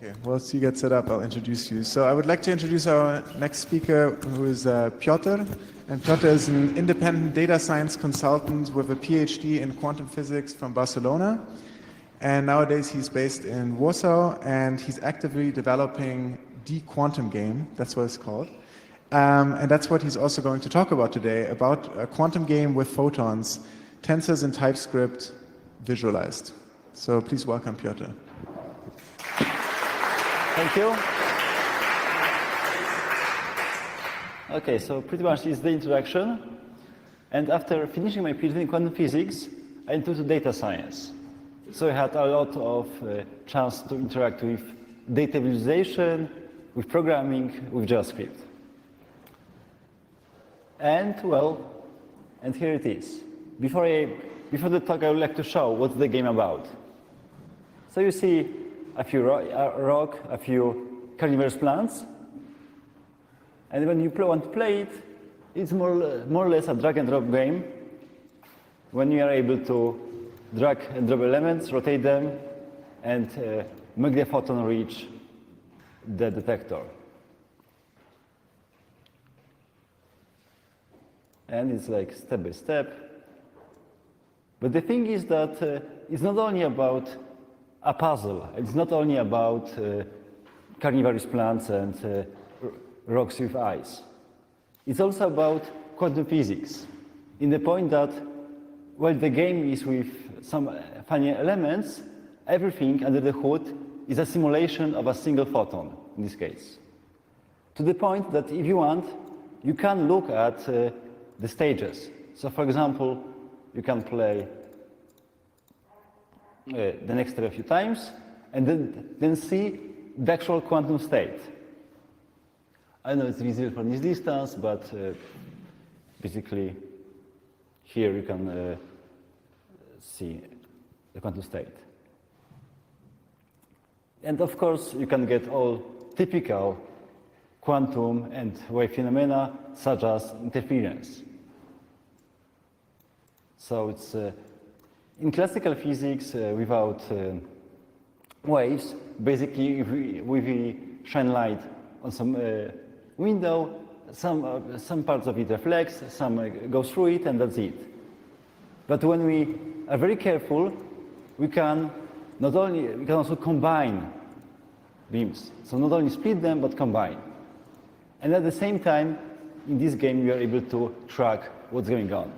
Okay, once you get set up, I'll introduce you. So I would like to introduce our next speaker, who is Piotr. And Piotr is an independent data science consultant with a PhD in quantum physics from Barcelona. And nowadays he's based in Warsaw, and he's actively developing the quantum game. That's what it's called. And that's what he's also going to talk about today, about a quantum game with photons, tensors and TypeScript visualized. So please welcome Piotr. Thank you. Okay, so pretty much is the introduction. And after finishing my PhD in quantum physics, I went into data science. So I had a lot of chance to interact with data visualization, with programming, with JavaScript. And well, and here it is. Before the talk, I would like to show what's the game about. So you see a few rock, a few carnivorous plants. And when you want to play it, it's more or less a drag and drop game. When you are able to drag and drop elements, rotate them, and make the photon reach the detector. And it's like step by step. But the thing is that it's not only about a puzzle. It's not only about carnivorous plants and rocks with eyes. It's also about quantum physics, in the point that while the game is with some funny elements, everything under the hood is a simulation of a single photon, in this case. To the point that if you want, you can look at the stages. So for example, you can play the next step a few times, and then see the actual quantum state. I know it's visible from this distance, but basically here you can see the quantum state. And of course, you can get all typical quantum and wave phenomena, such as interference. So it's in classical physics, without waves, basically if we shine light on some window, some parts of it reflects, some goes through it, and that's it. But when we are very careful, we can also combine beams. So not only split them, but combine. And at the same time, in this game, we are able to track what's going on.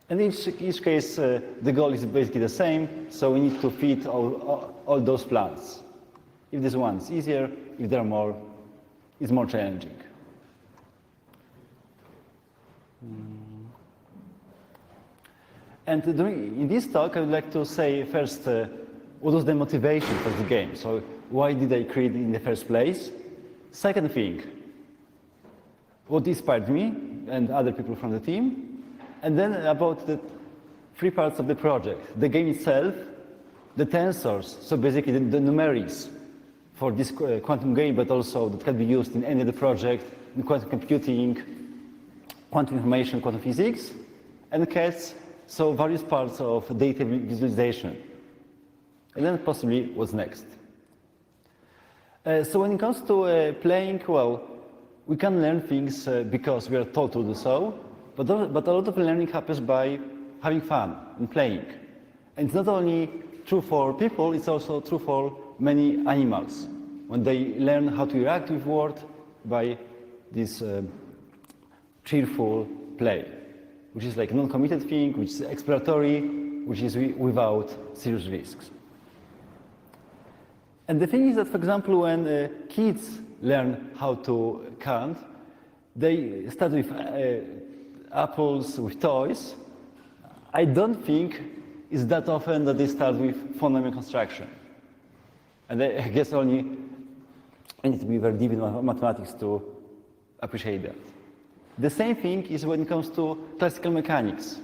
And in each case, the goal is basically the same, so we need to fit all those plans. If this one is easier, if there are more, it's more challenging. And in this talk, I would like to say first, what was the motivation for the game? So why did I create it in the first place? Second thing, what inspired me and other people from the team? And then about the three parts of the project: the game itself, the tensors, so basically the numerics for this quantum game, but also that can be used in any other project, in quantum computing, quantum information, quantum physics, and cats, so various parts of data visualization. And then possibly what's next. So when it comes to playing, well, we can learn things because we are told to do so, but a lot of learning happens by having fun and playing. And it's not only true for people, it's also true for many animals. When they learn how to interact with the world by this cheerful play, which is like a non-committed thing, which is exploratory, which is without serious risks. And the thing is that, for example, when kids learn how to count, they start with apples, with toys. I don't think it's that often that they start with phonemic construction. And I guess only I need to be very deep in mathematics to appreciate that. The same thing is when it comes to classical mechanics.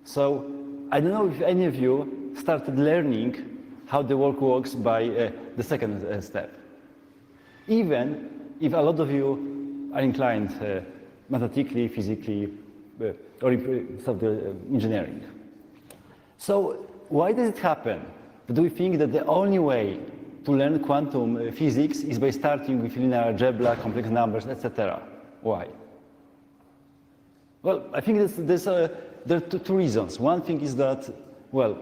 So I don't know if any of you started learning how the world works by the second step. Even if a lot of you are inclined mathematically, physically, or in software engineering. So why does it happen But we think that the only way to learn quantum physics is by starting with linear algebra, complex numbers, etc. Why? Well, I think there are two reasons. One thing is that, well,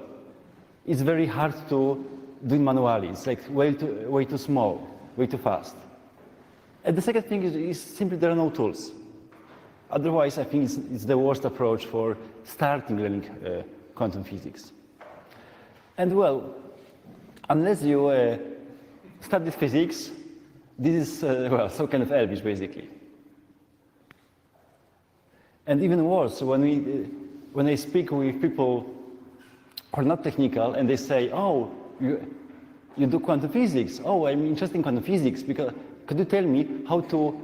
it's very hard to do it manually. It's like way too small, way too fast. And the second thing is simply there are no tools. Otherwise, I think it's the worst approach for starting learning quantum physics. And well, unless you study physics, this is, well, some kind of elvish, basically. And even worse, when I speak with people who are not technical and they say, oh, you do quantum physics. Oh, I'm interested in quantum physics. Because could you tell me how to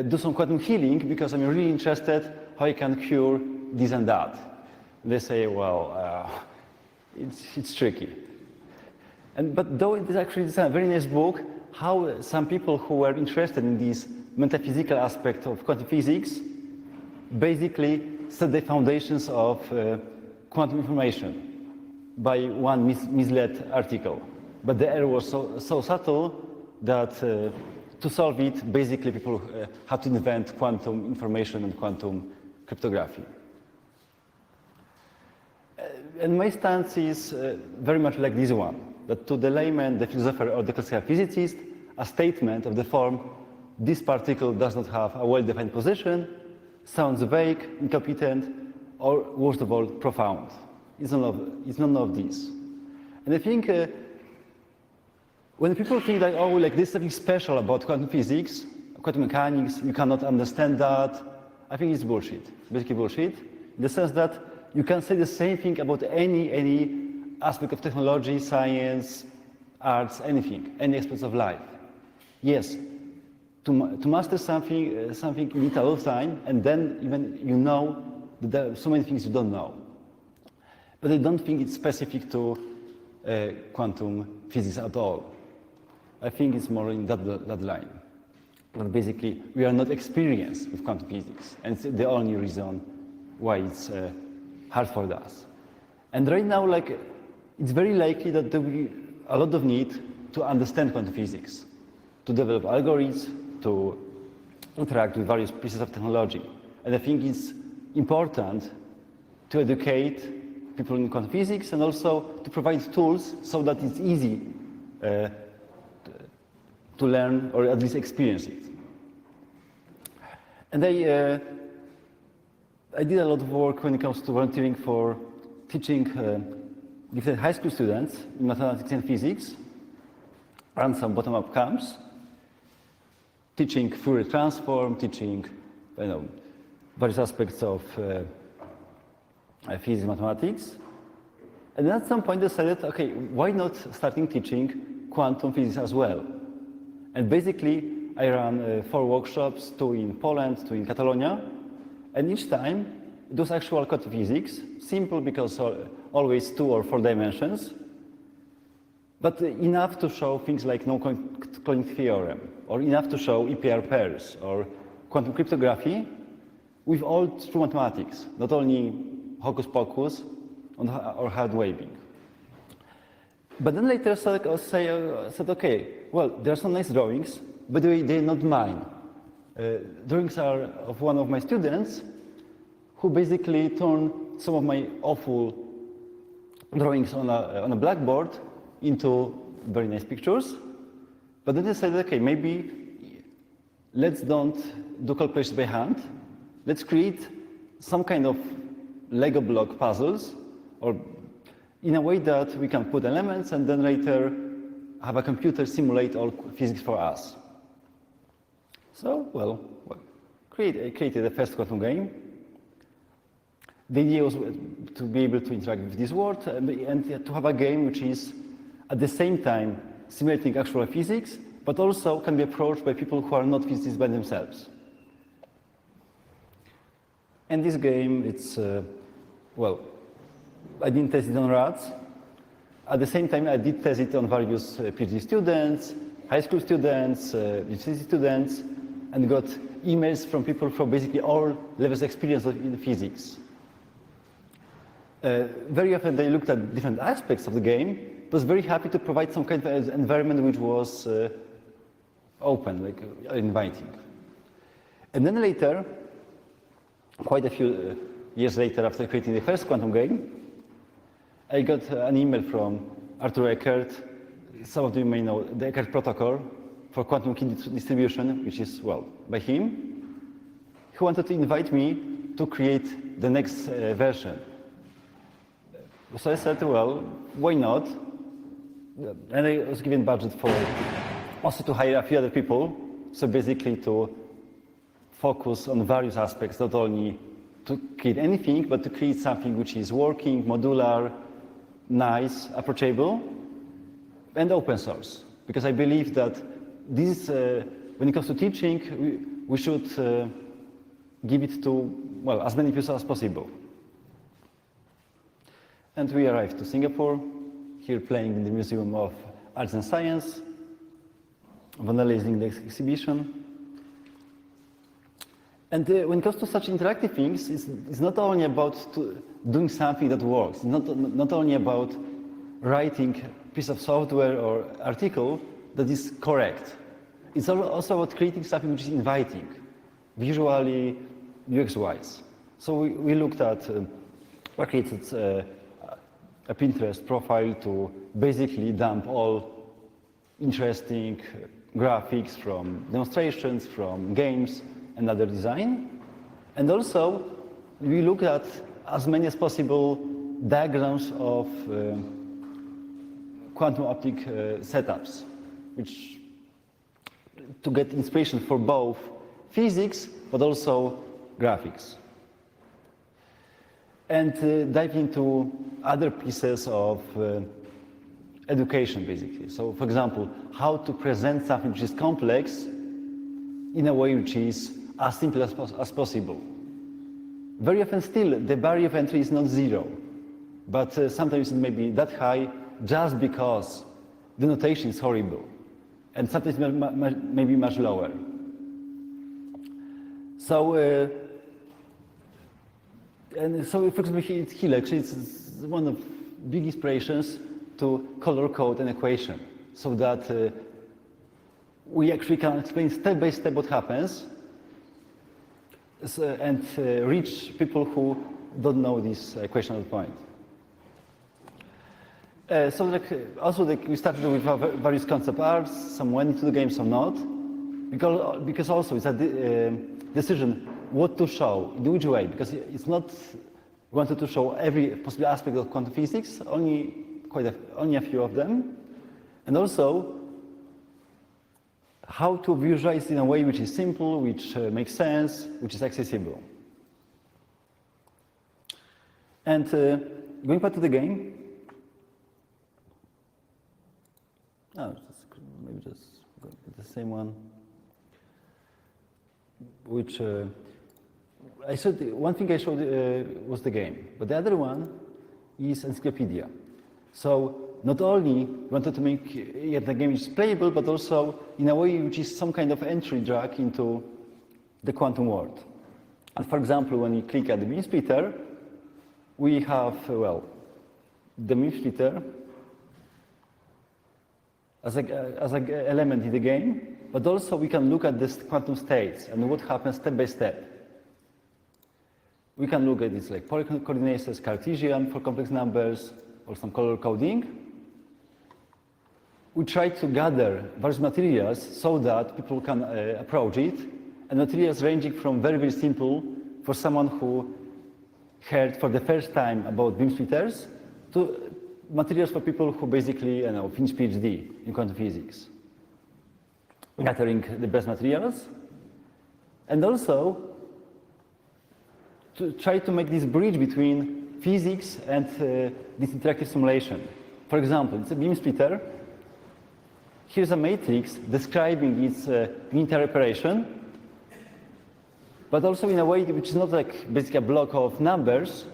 do some quantum healing? Because I'm really interested how I can cure this and that. And they say, well, it's tricky. But though it is actually a very nice book, how some people who were interested in this metaphysical aspect of quantum physics basically set the foundations of quantum information by one misled article. But the error was so subtle that to solve it, basically people had to invent quantum information and quantum cryptography. And my stance is very much like this one, that to the layman, the philosopher, or the classical physicist, a statement of the form, this particle does not have a well-defined position, sounds vague, incompetent, or worst of all, profound. It's none of these. And I think when people think that, oh, like there's something special about quantum physics, quantum mechanics, you cannot understand that, I think it's bullshit. It's basically bullshit, in the sense that you can say the same thing about any aspect of technology, science, arts, anything, any aspects of life. Yes, to master something, you need a lot of time, and then even you know that there are so many things you don't know. But I don't think it's specific to quantum physics at all. I think it's more in that line. But basically, we are not experienced with quantum physics, and it's the only reason why it's hard for us. And right now, like, it's very likely that there will be a lot of need to understand quantum physics, to develop algorithms, to interact with various pieces of technology. And I think it's important to educate people in quantum physics and also to provide tools so that it's easy to learn or at least experience it. And I did a lot of work when it comes to volunteering for teaching different high school students in mathematics and physics, ran some bottom-up camps, teaching Fourier transform, teaching various aspects of physics and mathematics. And then at some point decided, okay, why not starting teaching quantum physics as well? And basically, I ran 4 workshops, 2 in Poland, 2 in Catalonia, and each time it was actual quantum physics, simple because always 2 or 4 dimensions, but enough to show things like no-cloning theorem, or enough to show EPR pairs, or quantum cryptography, with all true mathematics, not only hocus pocus or hard waving. But then later I said, okay, well, there are some nice drawings, but they're not mine. Drawings are of one of my students who basically turned some of my awful drawings on a blackboard into very nice pictures. But then I said, okay, maybe let's don't do calculations by hand. Let's create some kind of Lego block puzzles, or in a way that we can put elements and then later have a computer simulate all physics for us. So, well, created the first quantum game. The idea was to be able to interact with this world and to have a game which is at the same time simulating actual physics, but also can be approached by people who are not physicists by themselves. And this game, it's, well, I didn't test it on rats. At the same time, I did test it on various PhD students, high school students, university students, and got emails from people from basically all levels of experience in physics. Very often they looked at different aspects of the game, was very happy to provide some kind of environment which was open, like inviting. And then later, quite a few years later, after creating the first quantum game, I got an email from Arthur Eckert. Some of you may know the Eckert protocol for quantum key distribution, which is, well, by him. He wanted to invite me to create the next version. So I said, well, why not? And I was given budget for also to hire a few other people. So basically to focus on various aspects, not only to create anything, but to create something which is working, modular, nice, approachable, and open source. Because I believe that this, when it comes to teaching, we should give it to, well, as many people as possible. And we arrived to Singapore, here playing in the Museum of Arts and Science, vandalizing the exhibition. And when it comes to such interactive things, it's not only about doing something that works. It's not only about writing a piece of software or article that is correct. It's also about creating something which is inviting, visually, UX-wise. So we looked at, we created a Pinterest profile to basically dump all interesting graphics from demonstrations, from games, and other design. And also, we looked at as many as possible diagrams of quantum optic setups, which to get inspiration for both physics, but also graphics. And dive into other pieces of education, basically. So, for example, how to present something which is complex in a way which is as simple as possible. Very often still, the barrier of entry is not zero, but sometimes it may be that high just because the notation is horrible, and sometimes maybe much lower. So, for example, here actually it's one of big inspirations to color code an equation, so that we actually can explain step by step what happens, and reach people who don't know this equation at the point. We started with various concept arts. Some went into the game, some not, because also it's a decision what to show, in which way, because it's not wanted to show every possible aspect of quantum physics, only a few of them, and also how to visualize in a way which is simple, which makes sense, which is accessible. And going back to the game, maybe just go with the same one, which I showed. One thing I showed was the game, but the other one is encyclopedia. So not only wanted to make the game is playable, but also in a way which is some kind of entry drag into the quantum world. And for example, when you click at the beam splitter, we have, well, the beam splitter as an element in the game, but also we can look at the quantum states and what happens step by step. We can look at this like polygon coordinates, Cartesian for complex numbers, or some color coding. We try to gather various materials so that people can approach it, and materials ranging from very, very simple for someone who heard for the first time about beam splitters to materials for people who basically finished PhD in quantum physics. Gathering the best materials, and also to try to make this bridge between physics and this interactive simulation. For example, it's a beam splitter. Here's a matrix describing its unitary operation, but also in a way which is not like basically a block of numbers,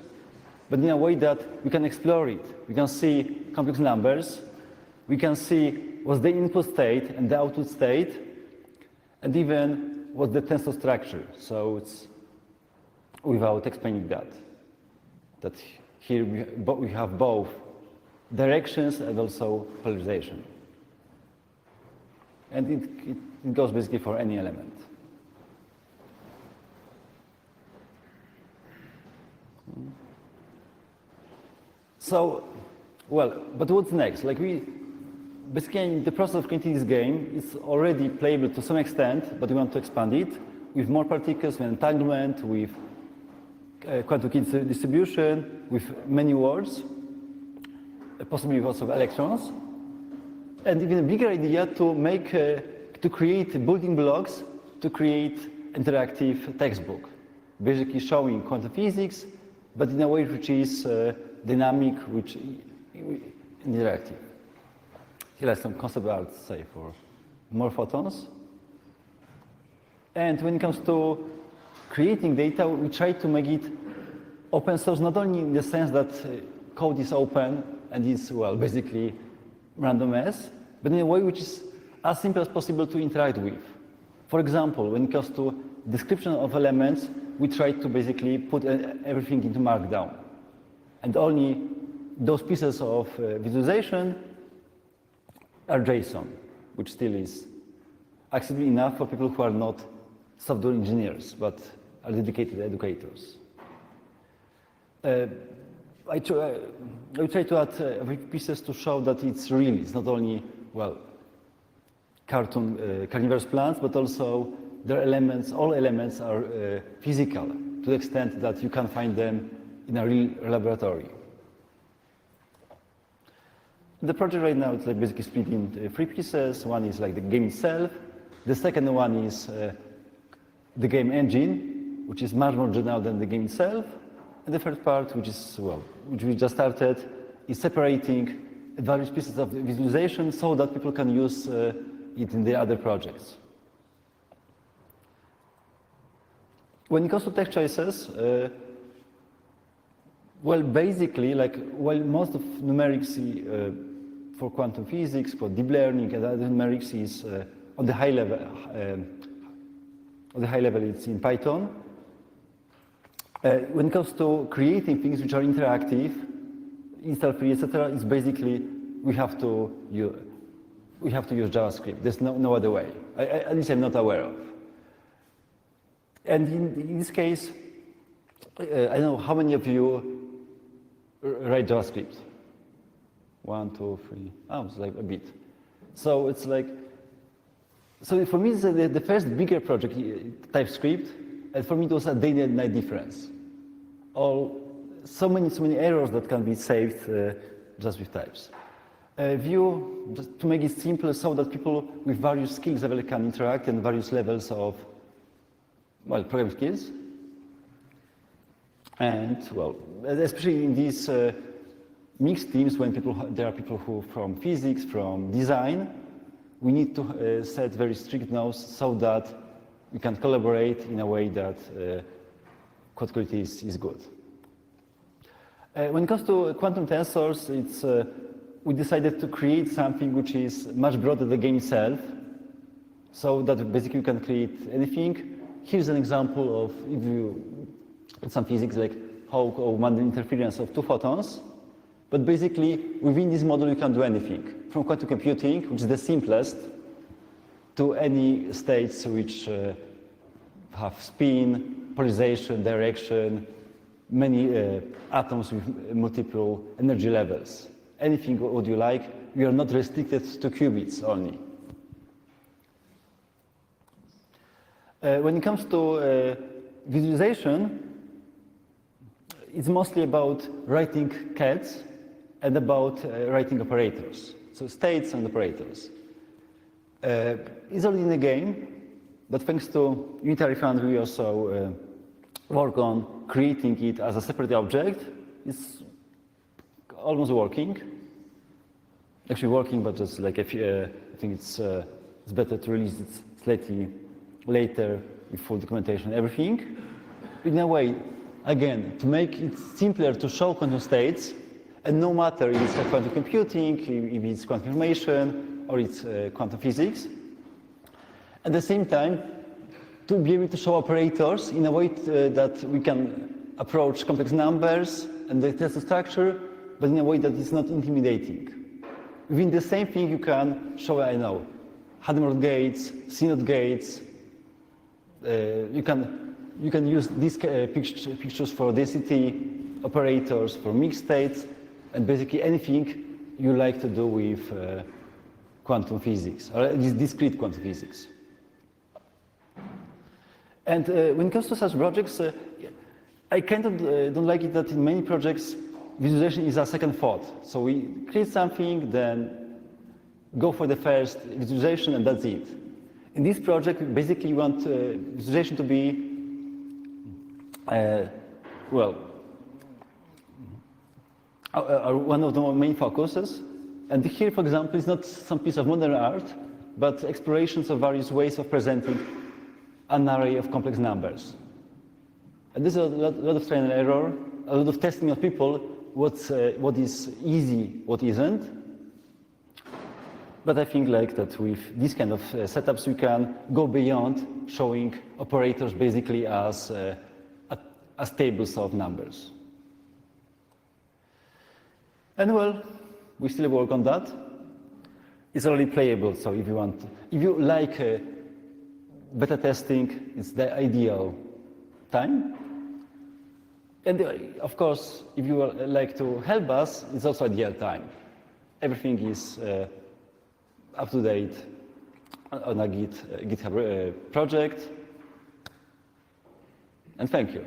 but in a way that we can explore it. We can see complex numbers, we can see what's the input state and the output state, and even what's the tensor structure. So it's without explaining that here we have both directions and also polarization. And it goes basically for any element. So, well, but what's next? Like basically the process of creating this game is already playable to some extent, but we want to expand it with more particles, with entanglement, with quantum key distribution, with many words, possibly also with electrons, and even a bigger idea to make, to create building blocks to create interactive textbook, basically showing quantum physics, but in a way which is dynamic, which interactive. Here are some concept art, say, for more photons. And when it comes to creating data, we try to make it open source, not only in the sense that code is open and is, well, basically randomness, but in a way which is as simple as possible to interact with. For example, when it comes to description of elements, we try to basically put everything into Markdown. And only those pieces of visualization are JSON, which still is accessible enough for people who are not software engineers, but are dedicated educators. I try to add pieces to show that it's real. It's not only, well, carnivorous plants, but also their elements, all elements are physical to the extent that you can find them in a real laboratory. The project right now is like basically split into 3 pieces. One is like the game itself. The second one is the game engine, which is much more general than the game itself. And the third part, which is, well, which we just started, is separating various pieces of visualization so that people can use it in the other projects. When it comes to text choices, well, basically, like, while most of numerics for quantum physics, for deep learning, and other numerics is on the high level, it's in Python. When it comes to creating things which are interactive, install-free, etc., it's basically we have to use JavaScript. There's no other way. At least I'm not aware of. And in this case, I don't know how many of you write JavaScript. 1, 2, 3. Oh, it's like a bit. So it's like, so for me, it's the first bigger project, TypeScript, and for me it was a day and night difference. So many errors that can be saved just with types. Vue, just to make it simple so that people with various skills level can interact and various levels of, well, programming skills. And, well, especially in these mixed teams, when there are people who from physics, from design, we need to set very strict notes so that we can collaborate in a way that code quality is good. When it comes to quantum tensors, we decided to create something which is much broader than the game itself, so that basically you can create anything. Here's an example of, if you some physics, like how Mandel interference of 2 photons. But basically, within this model, you can do anything. From quantum computing, which is the simplest, to any states which have spin, polarization, direction, many atoms with multiple energy levels. Anything what you like. We are not restricted to qubits only. When it comes to visualization, it's mostly about writing cats and about writing operators. So states and operators. It's already in the game, but thanks to Unitary Foundry, we also work on creating it as a separate object. It's almost working. Actually working, but just like I think it's better to release it slightly later with full documentation and everything. In a way, again, to make it simpler to show quantum states, and no matter if it's quantum computing, if it's quantum information, or it's quantum physics. At the same time, to be able to show operators in a way that we can approach complex numbers and the tensor structure but in a way that is not intimidating. Within the same thing, you can show, I know, Hadamard gates, CNOT gates. You can use these pictures for density operators, for mixed states, and basically anything you like to do with quantum physics, or at least discrete quantum physics. And when it comes to such projects, I kind of don't like it that in many projects, visualization is a second thought. So we create something, then go for the first visualization, and that's it. In this project, basically, you want visualization to be, one of the main focuses. And here, for example, is not some piece of modern art, but explorations of various ways of presenting an array of complex numbers. And there's a lot of trial and error, a lot of testing of people, what is easy, what isn't. But I think like that with these kind of setups, we can go beyond showing operators basically as tables of numbers. And well, we still work on that. It's already playable, so if you like beta testing, it's the ideal time. And of course, if you like to help us, it's also ideal time. Everything is up to date on a GitHub project. And thank you.